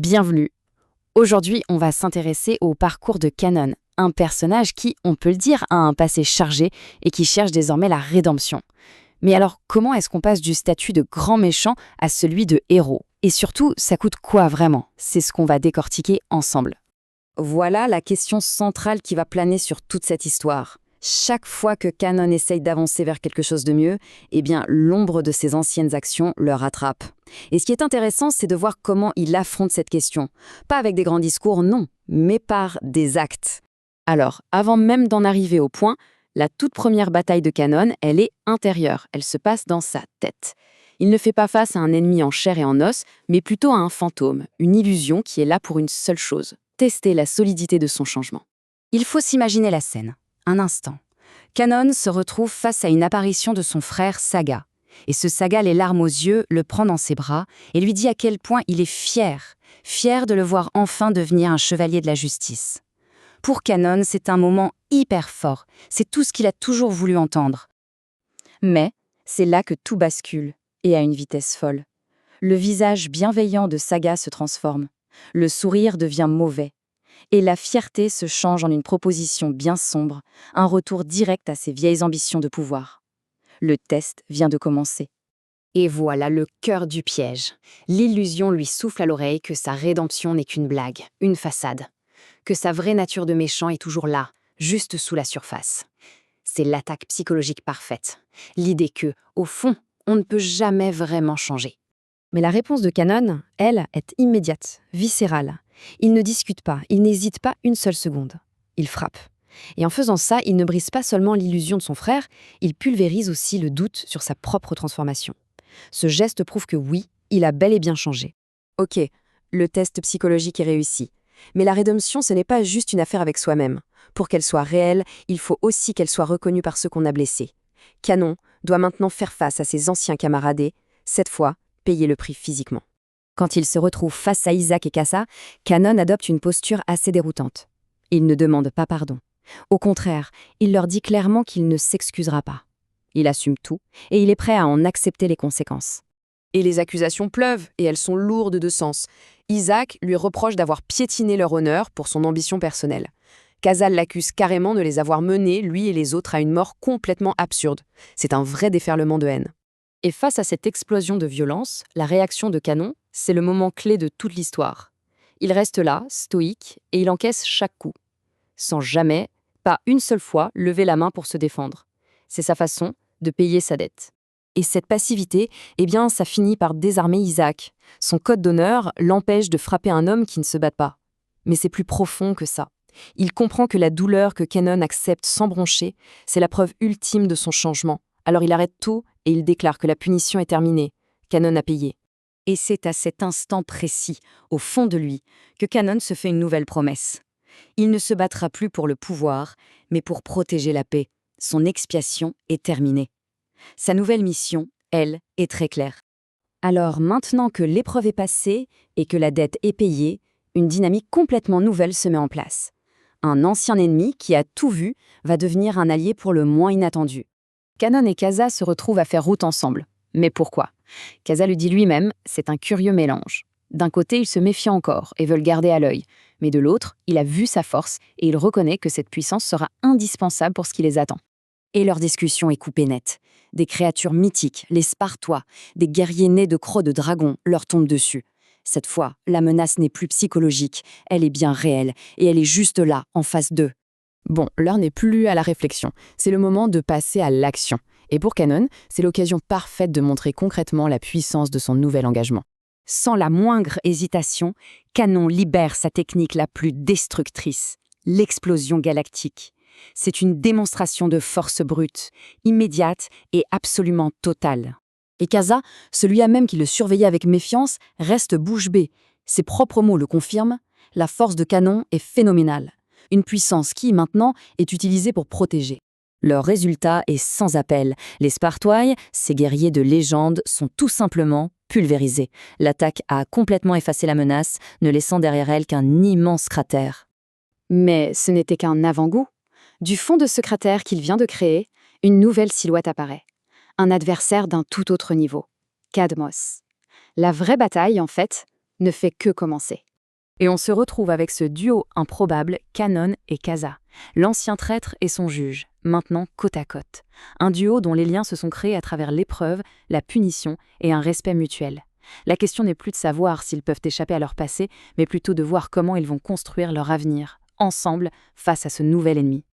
Bienvenue. Aujourd'hui, on va s'intéresser au parcours de Kanon, un personnage qui, on peut le dire, a un passé chargé et qui cherche désormais la rédemption. Mais alors, comment est-ce qu'on passe du statut de grand méchant à celui de héros? Et surtout, ça coûte quoi vraiment? C'est ce qu'on va décortiquer ensemble. Voilà la question centrale qui va planer sur toute cette histoire. Chaque fois que Kanon essaye d'avancer vers quelque chose de mieux, eh bien, l'ombre de ses anciennes actions le rattrape. Et ce qui est intéressant, c'est de voir comment il affronte cette question. Pas avec des grands discours, non, mais par des actes. Alors, avant même d'en arriver au point, la toute première bataille de Kanon, elle est intérieure, elle se passe dans sa tête. Il ne fait pas face à un ennemi en chair et en os, mais plutôt à un fantôme, une illusion qui est là pour une seule chose, tester la solidité de son changement. Il faut s'imaginer la scène. Un instant. Kanon se retrouve face à une apparition de son frère Saga. Et ce Saga, les larmes aux yeux, le prend dans ses bras et lui dit à quel point il est fier de le voir enfin devenir un chevalier de la justice. Pour Kanon, c'est un moment hyper fort. C'est tout ce qu'il a toujours voulu entendre. Mais c'est là que tout bascule, et à une vitesse folle. Le visage bienveillant de Saga se transforme. Le sourire devient mauvais. Et la fierté se change en une proposition bien sombre, un retour direct à ses vieilles ambitions de pouvoir. Le test vient de commencer. Et voilà le cœur du piège. L'illusion lui souffle à l'oreille que sa rédemption n'est qu'une blague, une façade. Que sa vraie nature de méchant est toujours là, juste sous la surface. C'est l'attaque psychologique parfaite. L'idée que, au fond, on ne peut jamais vraiment changer. Mais la réponse de Kanon, elle, est immédiate, viscérale. Il ne discute pas, il n'hésite pas une seule seconde. Il frappe. Et en faisant ça, il ne brise pas seulement l'illusion de son frère, il pulvérise aussi le doute sur sa propre transformation. Ce geste prouve que oui, il a bel et bien changé. Ok, le test psychologique est réussi. Mais la rédemption, ce n'est pas juste une affaire avec soi-même. Pour qu'elle soit réelle, il faut aussi qu'elle soit reconnue par ceux qu'on a blessés. Kanon doit maintenant faire face à ses anciens camarades et, cette fois, payer le prix physiquement. Quand il se retrouve face à Isaac et Kassa, Kanon adopte une posture assez déroutante. Il ne demande pas pardon. Au contraire, il leur dit clairement qu'il ne s'excusera pas. Il assume tout et il est prêt à en accepter les conséquences. Et les accusations pleuvent, et elles sont lourdes de sens. Isaac lui reproche d'avoir piétiné leur honneur pour son ambition personnelle. Kassa l'accuse carrément de les avoir menés, lui et les autres, à une mort complètement absurde. C'est un vrai déferlement de haine. Et face à cette explosion de violence, la réaction de Kanon, c'est le moment clé de toute l'histoire. Il reste là, stoïque, et il encaisse chaque coup. Sans jamais, pas une seule fois, lever la main pour se défendre. C'est sa façon de payer sa dette. Et cette passivité, eh bien, ça finit par désarmer Isaac. Son code d'honneur l'empêche de frapper un homme qui ne se bat pas. Mais c'est plus profond que ça. Il comprend que la douleur que Kanon accepte sans broncher, c'est la preuve ultime de son changement. Alors il arrête tout et il déclare que la punition est terminée. Kanon a payé. Et c'est à cet instant précis, au fond de lui, que Kanon se fait une nouvelle promesse. Il ne se battra plus pour le pouvoir, mais pour protéger la paix. Son expiation est terminée. Sa nouvelle mission, elle, est très claire. Alors maintenant que l'épreuve est passée et que la dette est payée, une dynamique complètement nouvelle se met en place. Un ancien ennemi qui a tout vu va devenir un allié pour le moins inattendu. Kanon et Kassa se retrouvent à faire route ensemble. Mais pourquoi? Kassa le dit lui-même, c'est un curieux mélange. D'un côté, il se méfie encore et veut le garder à l'œil. Mais de l'autre, il a vu sa force et il reconnaît que cette puissance sera indispensable pour ce qui les attend. Et leur discussion est coupée nette. Des créatures mythiques, les Spartois, des guerriers nés de crocs de dragon, leur tombent dessus. Cette fois, la menace n'est plus psychologique, elle est bien réelle, et elle est juste là, en face d'eux. Bon, l'heure n'est plus à la réflexion, c'est le moment de passer à l'action. Et pour Kanon, c'est l'occasion parfaite de montrer concrètement la puissance de son nouvel engagement. Sans la moindre hésitation, Kanon libère sa technique la plus destructrice, l'explosion galactique. C'est une démonstration de force brute, immédiate et absolument totale. Et Kassa, celui-là même qui le surveillait avec méfiance, reste bouche bée. Ses propres mots le confirment, la force de Kanon est phénoménale. Une puissance qui, maintenant, est utilisée pour protéger. Leur résultat est sans appel. Les Spartois, ces guerriers de légende, sont tout simplement pulvérisés. L'attaque a complètement effacé la menace, ne laissant derrière elle qu'un immense cratère. Mais ce n'était qu'un avant-goût. Du fond de ce cratère qu'il vient de créer, une nouvelle silhouette apparaît. Un adversaire d'un tout autre niveau. Cadmos. La vraie bataille, en fait, ne fait que commencer. Et on se retrouve avec ce duo improbable, Kanon et Casa. L'ancien traître et son juge, maintenant côte à côte. Un duo dont les liens se sont créés à travers l'épreuve, la punition et un respect mutuel. La question n'est plus de savoir s'ils peuvent échapper à leur passé, mais plutôt de voir comment ils vont construire leur avenir, ensemble, face à ce nouvel ennemi.